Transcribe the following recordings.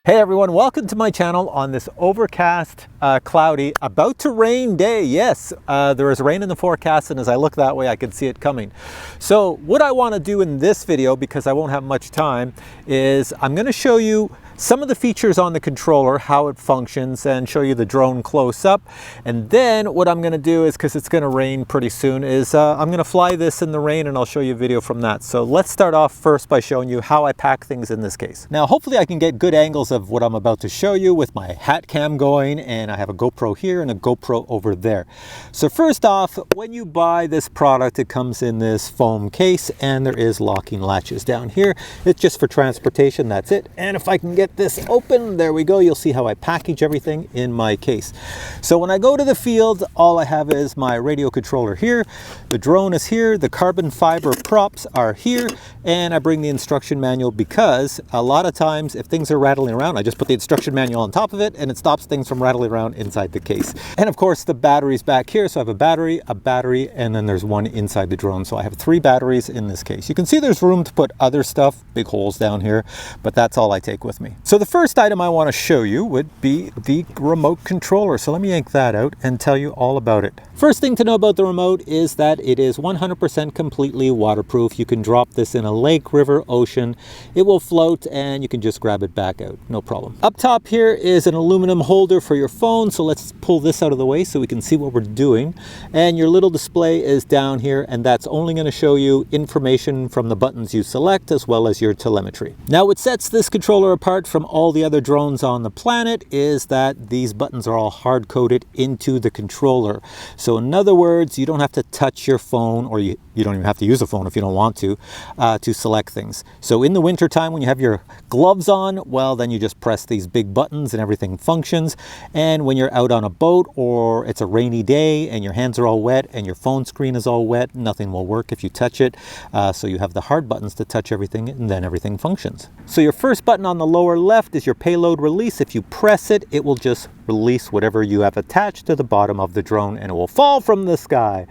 Hey everyone, welcome to my channel on this overcast, cloudy, about to rain day. Yes, there is rain in the forecast, and as I look that way, I can see it coming. So what I want to do in this video, because I won't have much time, is I'm going to show you some of the features on the controller, how it functions, and show you the drone close up. And then what I'm going to do is, because it's going to rain pretty soon, is I'm going to fly this in the rain and I'll show you a video from that. So let's start off first by showing you how I pack things in this case. Now hopefully I can get good angles of what I'm about to show you with my hat cam going, and I have a GoPro here and a GoPro over there. So first off, when you buy this product, it comes in this foam case and there is locking latches down here. It's just for transportation, that's it. And if I can get this open, there we go, you'll see how I package everything in my case. So when I go to the field, all I have is my radio controller here, the drone is here, the carbon fiber props are here, and I bring the instruction manual because a lot of times if things are rattling around, I just put the instruction manual on top of it and it stops things from rattling around inside the case. And of course the battery's back here, so I have a battery, and then there's one inside the drone. So I have 3 batteries in this case. You can see there's room to put other stuff, big holes down here, but that's all I take with me. So the first item I want to show you would be the remote controller. So let me yank that out and tell you all about it. First thing to know about the remote is that it is 100% completely waterproof. You can drop this in a lake, river, ocean. It will float and you can just grab it back out, no problem. Up top here is an aluminum holder for your phone. So let's pull this out of the way so we can see what we're doing. And your little display is down here, and that's only going to show you information from the buttons you select as well as your telemetry. Now what sets this controller apart from all the other drones on the planet is that these buttons are all hard-coded into the controller. So in other words, you don't have to touch your phone, or you don't even have to use a phone if you don't want to select things. So in the winter time when you have your gloves on, well then you just press these big buttons and everything functions. And when you're out on a boat or it's a rainy day and your hands are all wet and your phone screen is all wet, nothing will work if you touch it. So you have the hard buttons to touch everything, and then everything functions. So your first button on the lower left is your payload release. If you press it, it will just release whatever you have attached to the bottom of the drone and it will fall from the sky.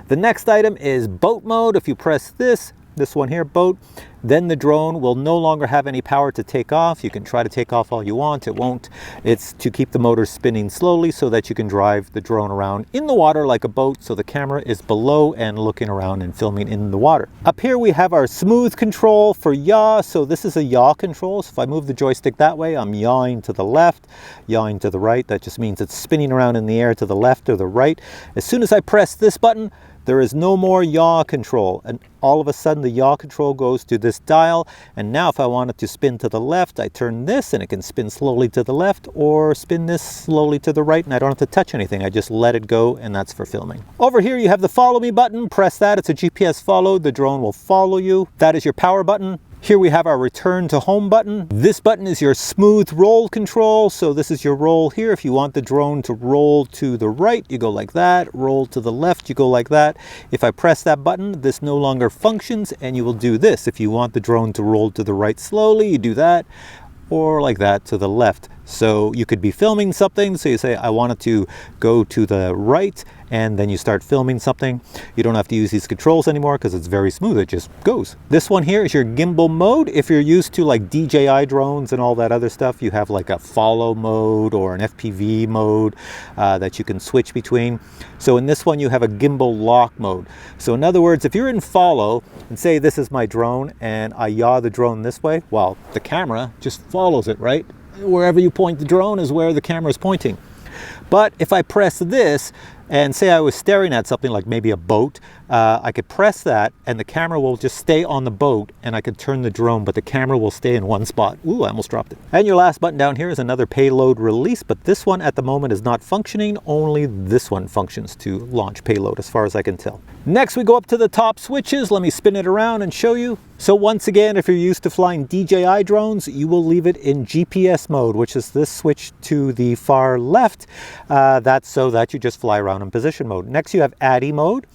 The next item is boat mode. If you press this one here, boat, then the drone will no longer have any power to take off. You can try to take off all you want, it won't. It's to keep the motor spinning slowly so that you can drive the drone around in the water like a boat, so the camera is below and looking around and filming in the water. Up here we have our smooth control for yaw. So this is a yaw control. So if I move the joystick that way, I'm yawing to the left, yawing to the right. That just means it's spinning around in the air to the left or the right. As soon as I press this button, there is no more yaw control, and all of a sudden the yaw control goes to this dial. And now if I want it to spin to the left, I turn this and it can spin slowly to the left or spin this slowly to the right, and I don't have to touch anything. I just let it go, and that's for filming. Over here you have the follow me button. Press that, it's a GPS follow. The drone will follow you. That is your power button. Here we have our return to home button. This button is your smooth roll control. So this is your roll here. If you want the drone to roll to the right, you go like that. Roll to the left, you go like that. If I press that button, this no longer functions, and you will do this. If you want the drone to roll to the right slowly, you do that, or like that to the left. So you could be filming something, so you say I want it to go to the right, and then you start filming something. You don't have to use these controls anymore because it's very smooth, it just goes. This one here is your gimbal mode. If you're used to like DJI drones and all that other stuff, you have like a follow mode or an FPV mode that you can switch between. So in this one you have a gimbal lock mode. So in other words, if you're in follow and say this is my drone and I yaw the drone this way, well, the camera just follows it, right? Wherever you point the drone is where the camera is pointing. But if I press this and say I was staring at something like maybe a boat, I could press that and the camera will just stay on the boat, and I could turn the drone, but the camera will stay in one spot. Ooh, I almost dropped it. And your last button down here is another payload release, but this one at the moment is not functioning. Only this one functions to launch payload as far as I can tell. Next we go up to the top switches. Let me spin it around and show you. So once again, if you're used to flying DJI drones, you will leave it in GPS mode, which is this switch to the far left. That's so that you just fly around in position mode. Next you have ADI mode.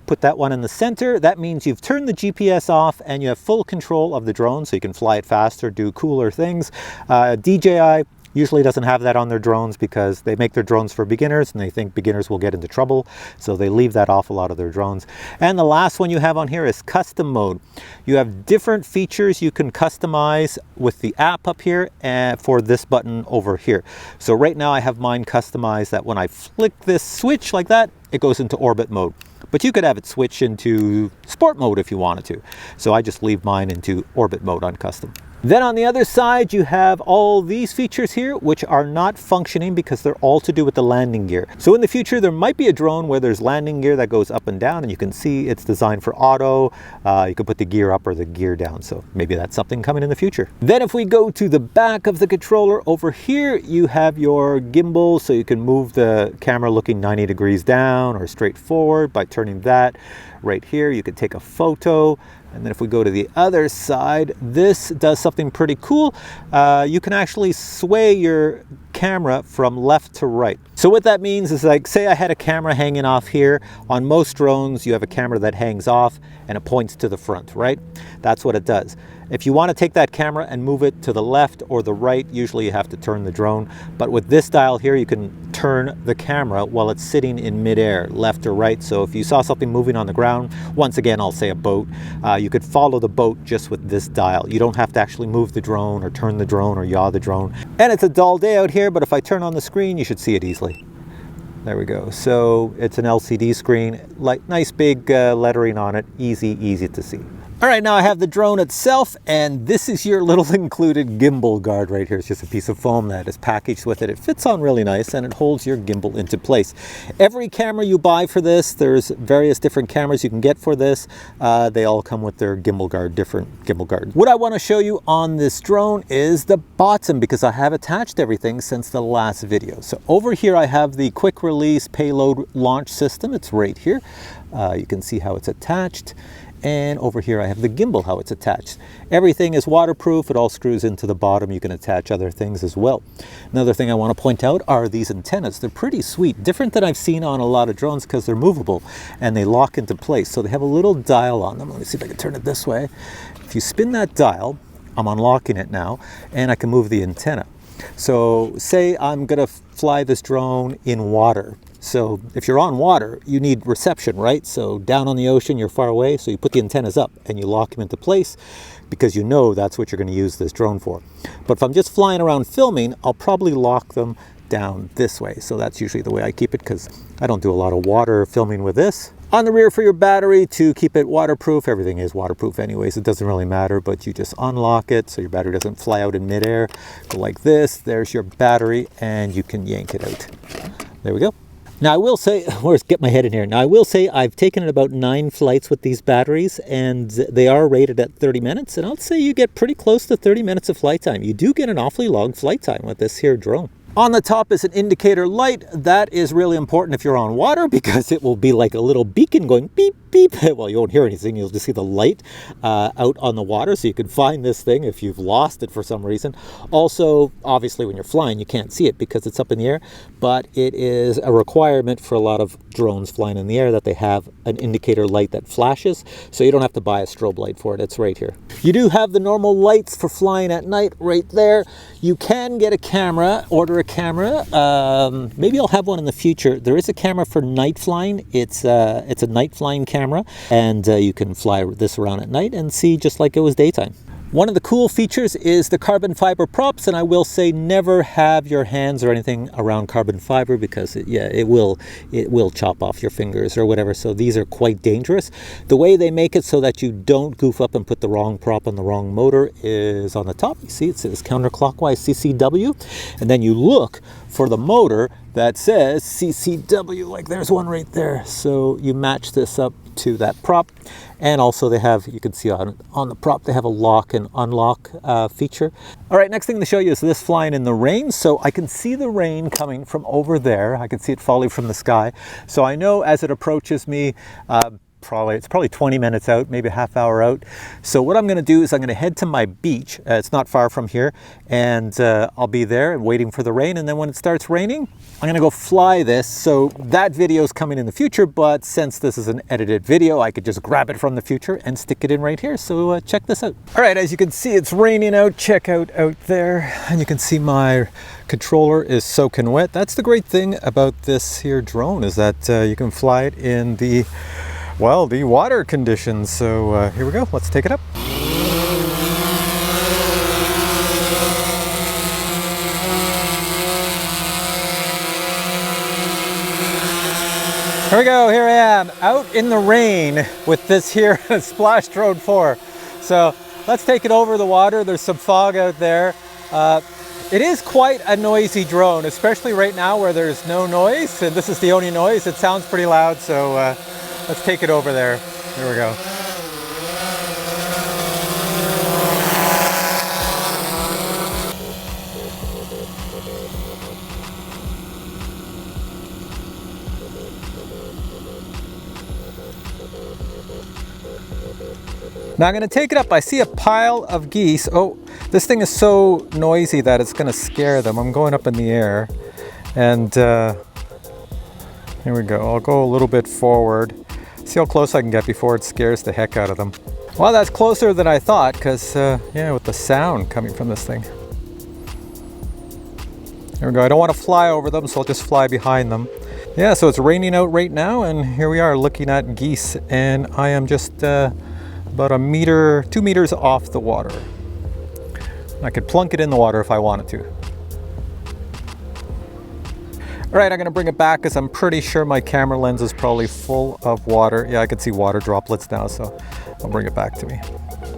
Put that one in the center. That means you've turned the GPS off and you have full control of the drone, so you can fly it faster, do cooler things. DJI, usually doesn't have that on their drones because they make their drones for beginners and they think beginners will get into trouble. So they leave that off a lot of their drones. And the last one you have on here is custom mode. You have different features you can customize with the app up here and for this button over here. So right now I have mine customized that when I flick this switch like that, it goes into orbit mode. But you could have it switch into sport mode if you wanted to. So I just leave mine into orbit mode on custom. Then on the other side, you have all these features here, which are not functioning because they're all to do with the landing gear. So in the future, there might be a drone where there's landing gear that goes up and down, and you can see it's designed for auto. You can put the gear up or the gear down. So maybe that's something coming in the future. Then if we go to the back of the controller over here, you have your gimbal. So you can move the camera looking 90 degrees down or straight forward by turning that. Right here, you could take a photo. And then if we go to the other side, this does something pretty cool. You can actually sway your camera from left to right. So what that means is, like, say I had a camera hanging off here. On most drones, you have a camera that hangs off and it points to the front, right? That's what it does. If you want to take that camera and move it to the left or the right, usually you have to turn the drone. But with this dial here, you can turn the camera while it's sitting in midair, left or right. So if you saw something moving on the ground, once again, I'll say a boat, you could follow the boat just with this dial. You don't have to actually move the drone or turn the drone or yaw the drone. And it's a dull day out here, but if I turn on the screen, you should see it easily. There we go. So it's an LCD screen, like nice big lettering on it, easy to see. All right, now I have the drone itself, and this is your little included gimbal guard right here. It's just a piece of foam that is packaged with it. It fits on really nice, and it holds your gimbal into place. Every camera you buy for this, there's various different cameras you can get for this. They all come with their gimbal guard, different gimbal guards. What I want to show you on this drone is the bottom, because I have attached everything since the last video. So over here I have the quick release payload launch system. It's right here. You can see how it's attached. And over here I have the gimbal, how it's attached. Everything is waterproof. It all screws into the bottom. You can attach other things as well. Another thing I want to point out are these antennas. They're pretty sweet, different than I've seen on a lot of drones because they're movable and they lock into place. So they have a little dial on them. Let me see if I can turn it this way. If you spin that dial, I'm unlocking it now, and I can move the antenna. So say I'm going to fly this drone in water. So if you're on water, you need reception, right? So down on the ocean, you're far away. So you put the antennas up and you lock them into place because you know that's what you're going to use this drone for. But if I'm just flying around filming, I'll probably lock them down this way. So that's usually the way I keep it because I don't do a lot of water filming with this. On the rear for your battery to keep it waterproof. Everything is waterproof anyways. It doesn't really matter, but you just unlock it so your battery doesn't fly out in midair. Go like this. There's your battery and you can yank it out. There we go. Now I will say, where's get my head in here. Now I will say I've taken about 9 flights with these batteries and they are rated at 30 minutes. And I'll say you get pretty close to 30 minutes of flight time. You do get an awfully long flight time with this here drone. On the top is an indicator light. That is really important if you're on water because it will be like a little beacon going beep, beep. Well, you won't hear anything. You'll just see the light out on the water so you can find this thing if you've lost it for some reason. Also, obviously, when you're flying, you can't see it because it's up in the air, but it is a requirement for a lot of drones flying in the air that they have an indicator light that flashes, so you don't have to buy a strobe light for it. It's right here. You do have the normal lights for flying at night right there. You can get a camera, order a camera. Maybe I'll have one in the future. There is a camera for night flying. It's a night flying camera, and you can fly this around at night and see just like it was daytime. One of the cool features is the carbon fiber props, and I will say never have your hands or anything around carbon fiber because it will chop off your fingers or whatever. So these are quite dangerous. The way they make it so that you don't goof up and put the wrong prop on the wrong motor is on the top. You see it says counterclockwise CCW, and then you look for the motor that says CCW, like there's one right there. So you match this up to that prop. And also they have, you can see on the prop, they have a lock and unlock feature. All right, next thing to show you is this flying in the rain. So I can see the rain coming from over there. I can see it falling from the sky. So I know as it approaches me, it's probably 20 minutes out, maybe a half hour out. So what I'm going to do is I'm going to head to my beach. It's not far from here, and I'll be there and waiting for the rain. And then when it starts raining, I'm going to go fly this. So that video is coming in the future, but since this is an edited video, I could just grab it from the future and stick it in right here. So check this out. All right, as you can see, it's raining out. Check out there, and you can see my controller is soaking wet. That's the great thing about this here drone, is that you can fly it in the water conditions. So here we go, let's take it up. Here we go, here I am out in the rain with this here SplashDrone 4. So let's take it over the water. There's some fog out there. It is quite a noisy drone, especially right now where there's no noise, and this is the only noise. It sounds pretty loud, so let's take it over there. Here we go. Now I'm going to take it up. I see a pile of geese. Oh, this thing is so noisy that it's going to scare them. I'm going up in the air, and here we go. I'll go a little bit forward. See how close I can get before it scares the heck out of them. Well, that's closer than I thought, because yeah, with the sound coming from this thing. There we go. I don't want to fly over them, so I'll just fly behind them. Yeah, so it's raining out right now, and here we are looking at geese, and I am just about 2 meters off the water. I could plunk it in the water if I wanted to. All right, I'm gonna bring it back because I'm pretty sure my camera lens is probably full of water. Yeah, I can see water droplets now, so I'll bring it back to me.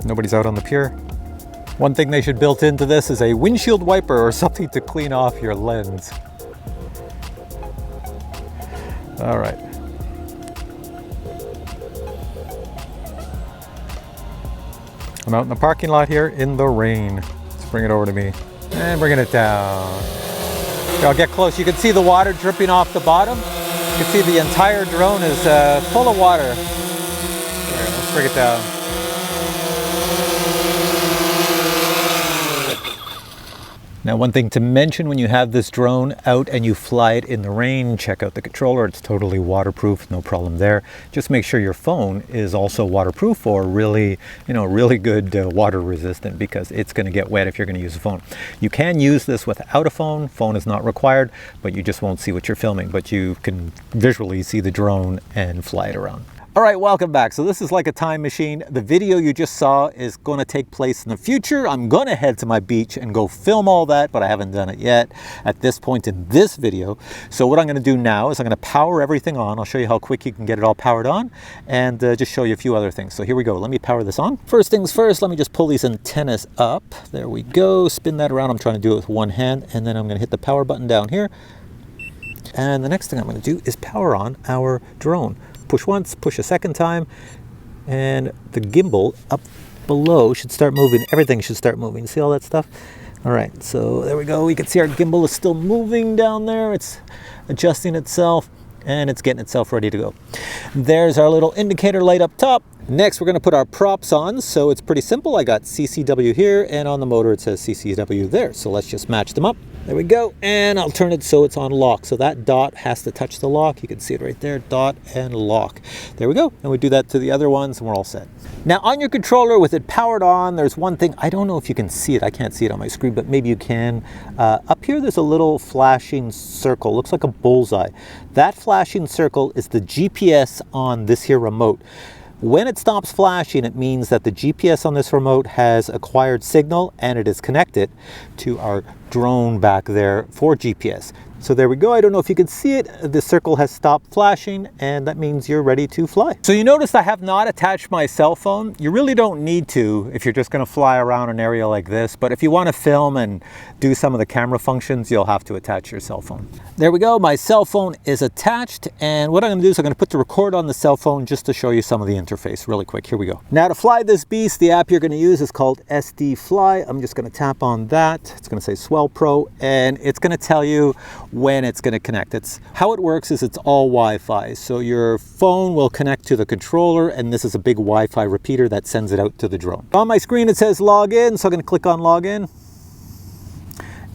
Nobody's out on the pier. One thing they should build into this is a windshield wiper or something to clean off your lens. All right. I'm out in the parking lot here in the rain. Let's bring it over to me and bringing it down. I'll get close. You can see the water dripping off the bottom. You can see the entire drone is full of water. All right, let's bring it down. Now, one thing to mention when you have this drone out and you fly it in the rain, check out the controller. It's totally waterproof, no problem there. Just make sure your phone is also waterproof or really good water resistant, because it's going to get wet if you're going to use a phone. You can use this without a phone. Phone is not required, but you just won't see what you're filming, but you can visually see the drone and fly it around. All right, welcome back. So this is like a time machine. The video you just saw is going to take place in the future. I'm going to head to my beach and go film all that, but I haven't done it yet at this point in this video. So what I'm going to do now is I'm going to power everything on. I'll show you how quick you can get it all powered on, and just show you a few other things. So here we go. Let me power this on. First things first, let me just pull these antennas up. There we go. Spin that around. I'm trying to do it with one hand, and then I'm going to hit the power button down here. And the next thing I'm going to do is power on our drone. Push once, push a second time, and the gimbal up below should start moving. Everything should start moving. See all that stuff? All right, so there we go. We can see our gimbal is still moving down there. It's adjusting itself, and it's getting itself ready to go. There's our little indicator light up top. Next, we're going to put our props on. So it's pretty simple. I got CCW here, and on the motor it says CCW there. So let's just match them up. There we go, and I'll turn it so it's on lock. So that dot has to touch the lock. You can see it right there, dot and lock. There we go, and we do that to the other ones, and we're all set. Now on your controller with it powered on, there's one thing, I don't know if you can see it, I can't see it on my screen, but maybe you can. Up here there's a little flashing circle, looks like a bullseye. That flashing circle is the GPS on this here remote. When it stops flashing, it means that the GPS on this remote has acquired signal and it is connected to our drone back there for GPS. So there we go. I don't know if you can see it. The circle has stopped flashing, and that means you're ready to fly. So you notice I have not attached my cell phone. You really don't need to if you're just going to fly around an area like this. But if you want to film and do some of the camera functions, you'll have to attach your cell phone. There we go. My cell phone is attached. And what I'm going to do is I'm going to put the record on the cell phone just to show you some of the interface really quick. Here we go. Now to fly this beast, the app you're going to use is called SD Fly. I'm just going to tap on that. It's going to say Swellpro, and it's going to tell you when it's going to connect. It's how it works is it's all Wi-Fi. So your phone will connect to the controller, and this is a big Wi-Fi repeater that sends it out to the drone. On my screen it says login, so I'm going to click on login.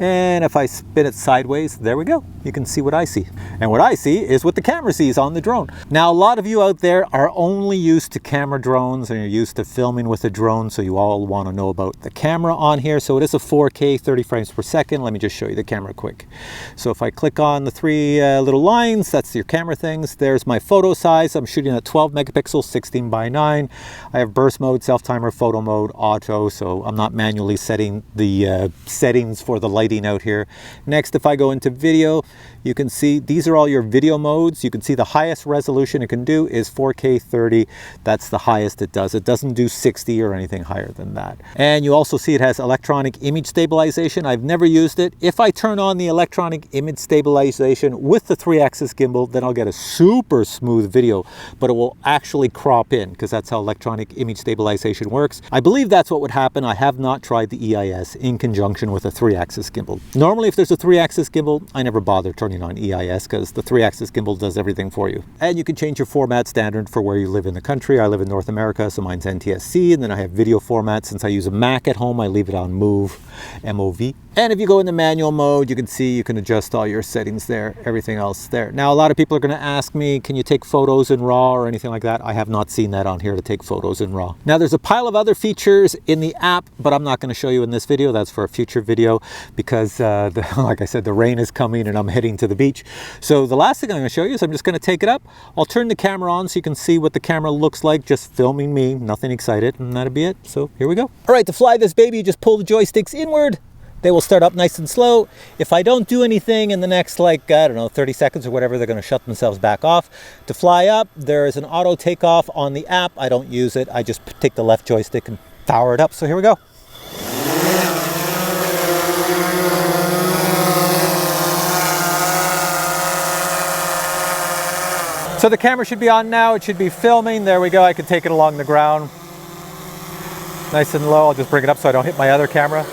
And if I spin it sideways, there we go. You can see what I see. And what I see is what the camera sees on the drone. Now, a lot of you out there are only used to camera drones and you're used to filming with a drone, so you all want to know about the camera on here. So it is a 4K 30 frames per second. Let me just show you the camera quick. So if I click on the three little lines, that's your camera things. There's my photo size. I'm shooting at 12 megapixels, 16:9. I have burst mode, self-timer, photo mode, auto, so I'm not manually setting the settings for the lighting out here. Next, if I go into video, you can see these are all your video modes. You can see the highest resolution it can do is 4K 30. That's the highest it does. It doesn't do 60 or anything higher than that. And you also see it has electronic image stabilization. I've never used it. If I turn on the electronic image stabilization with the 3-axis gimbal, then I'll get a super smooth video, but it will actually crop in because that's how electronic image stabilization works. I believe that's what would happen. I have not tried the EIS in conjunction with a 3-axis gimbal. Normally, if there's a 3-axis gimbal, I never bother turning on EIS because the 3-axis gimbal does everything for you. And you can change your format standard for where you live in the country. I live in North America, so mine's NTSC, and then I have video format. Since I use a Mac at home, I leave it on MOVIE. And if you go into manual mode, you can see you can adjust all your settings there, everything else there. Now, a lot of people are going to ask me, can you take photos in RAW or anything like that? I have not seen that on here to take photos in RAW. Now, there's a pile of other features in the app, but I'm not going to show you in this video. That's for a future video because, like I said, the rain is coming and I'm heading to the beach. So the last thing I'm going to show you is I'm just going to take it up. I'll turn the camera on so you can see what the camera looks like, just filming me, nothing excited, and that'll be it. So here we go. All right, to fly this baby, you just pull the joysticks inward. They will start up nice and slow. If I don't do anything in the next, like, I don't know, 30 seconds or whatever, they're going to shut themselves back off. To fly up, there is an auto takeoff on the app. I don't use it. I just take the left joystick and power it up. So here we go. So the camera should be on now. It should be filming. There we go. I can take it along the ground. Nice and low. I'll just bring it up so I don't hit my other camera.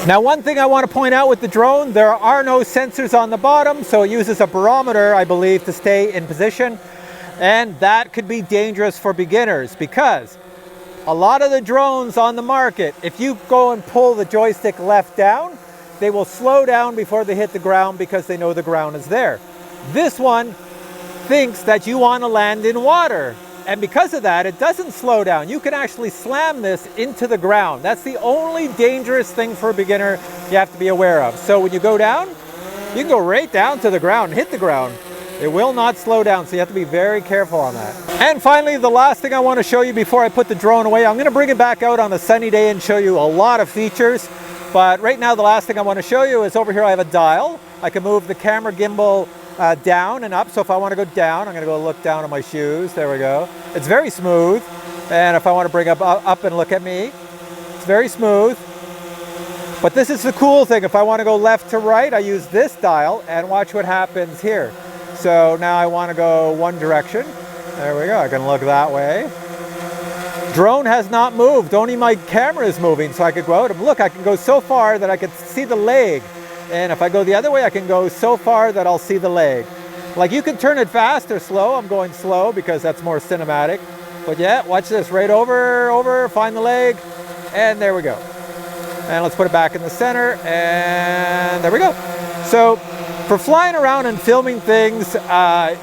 Now, one thing I want to point out with the drone, there are no sensors on the bottom, so it uses a barometer, I believe, to stay in position. And that could be dangerous for beginners because a lot of the drones on the market, if you go and pull the joystick left down, they will slow down before they hit the ground because they know the ground is there. This one thinks that you want to land in water. And because of that, it doesn't slow down. You can actually slam this into the ground. That's the only dangerous thing for a beginner you have to be aware of. So when you go down, you can go right down to the ground and hit the ground. It will not slow down, so you have to be very careful on that. And finally, the last thing I want to show you before I put the drone away, I'm going to bring it back out on a sunny day and show you a lot of features. But right now, the last thing I want to show you is over here I have a dial. I can move the camera gimbal down and up. So if I want to go down, I'm going to go look down at my shoes. There we go. It's very smooth. And if I want to bring up and look at me, it's very smooth. But this is the cool thing. If I want to go left to right, I use this dial and watch what happens here. So now I want to go one direction. There we go. I can look that way. Drone has not moved. Only my camera is moving. So I could go out and look. I can go so far that I can see the leg. And if I go the other way, I can go so far that I'll see the leg. Like, you can turn it fast or slow. I'm going slow because that's more cinematic. But yeah, watch this. Right over, find the leg. And there we go. And let's put it back in the center. And there we go. So for flying around and filming things,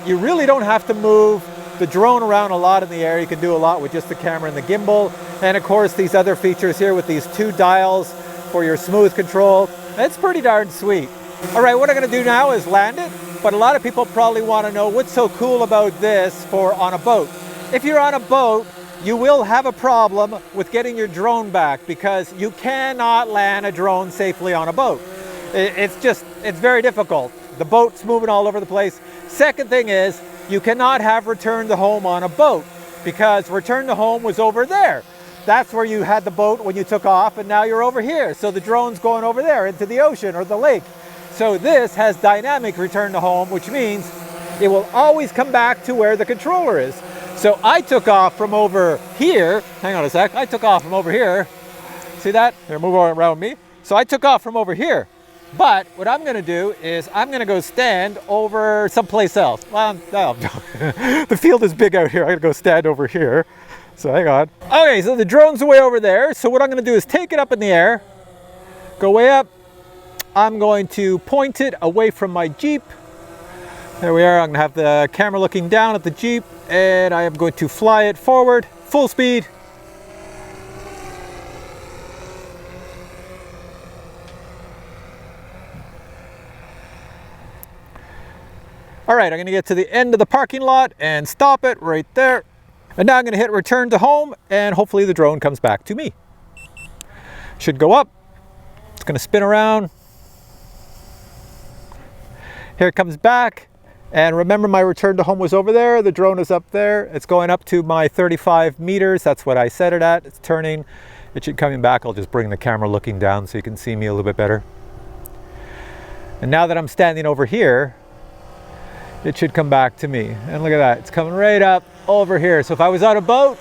you really don't have to move the drone around a lot in the air. You can do a lot with just the camera and the gimbal. And of course, these other features here with these two dials for your smooth control. It's pretty darn sweet. All right, what I'm going to do now is land it. But a lot of people probably want to know what's so cool about this for on a boat. If you're on a boat, you will have a problem with getting your drone back because you cannot land a drone safely on a boat. It's very difficult. The boat's moving all over the place. Second thing is, you cannot have return to home on a boat because return to home was over there. That's where you had the boat when you took off, and now you're over here. So the drone's going over there into the ocean or the lake. So this has dynamic return to home, which means it will always come back to where the controller is. So I took off from over here. Hang on a sec. I took off from over here. See that? Here, move around me. So I took off from over here. But what I'm gonna do is I'm gonna go stand over someplace else. Well, no, the field is big out here. I'm gonna go stand over here. So hang on. Okay, so the drone's way over there. So what I'm gonna do is take it up in the air, go way up. I'm going to point it away from my Jeep. There we are. I'm gonna have the camera looking down at the Jeep, and I am going to fly it forward, full speed. All right, I'm gonna get to the end of the parking lot and stop it right there. And now I'm gonna hit return to home, and hopefully the drone comes back to me. Should go up. It's gonna spin around. Here it comes back. And remember, my return to home was over there. The drone is up there. It's going up to my 35 meters. That's what I set it at. It's turning. It should coming back. I'll just bring the camera looking down so you can see me a little bit better. And now that I'm standing over here, it should come back to me. And look at that, it's coming right up over here. So if I was on a boat,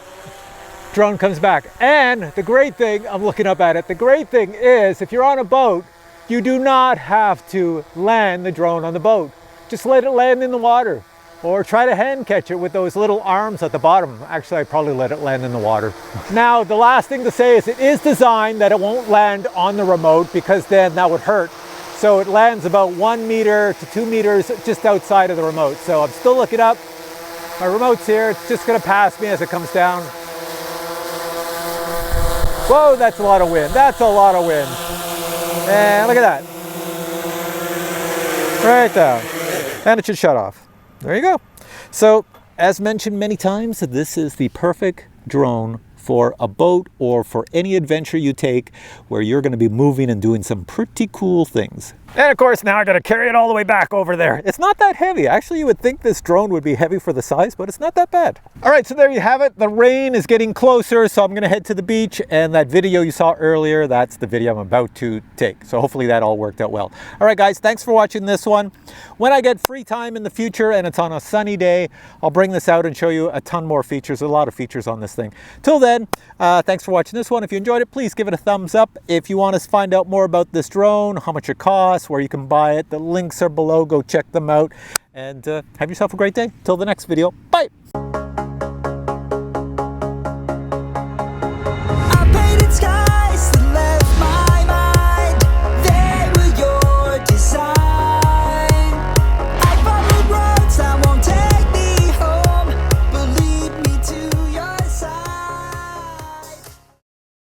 drone comes back. And the great thing, I'm looking up at it, the great thing is if you're on a boat, you do not have to land the drone on the boat. Just let it land in the water, or try to hand catch it with those little arms at the bottom. Actually, I'd probably let it land in the water. Now, the last thing to say is it is designed that it won't land on the remote, because then that would hurt. So it lands about 1 meter to 2 meters just outside of the remote. So I'm still looking up. My remote's here. It's just gonna pass me as it comes down. Whoa, that's a lot of wind. That's a lot of wind. And look at that. Right down. And it should shut off. There you go. So, as mentioned many times, this is the perfect drone for a boat or for any adventure you take where you're going to be moving and doing some pretty cool things. And of course, now I got to carry it all the way back over there. It's not that heavy. Actually, you would think this drone would be heavy for the size, but it's not that bad. All right, so there you have it. The rain is getting closer, so I'm going to head to the beach. And that video you saw earlier, that's the video I'm about to take. So hopefully that all worked out well. All right, guys, thanks for watching this one. When I get free time in the future and it's on a sunny day, I'll bring this out and show you a ton more features, a lot of features on this thing. Till then, thanks for watching this one. If you enjoyed it, please give it a thumbs up. If you want to find out more about this drone, how much it costs, where you can buy it, the links are below. Go check them out, and have yourself a great day. Till the next video. Bye.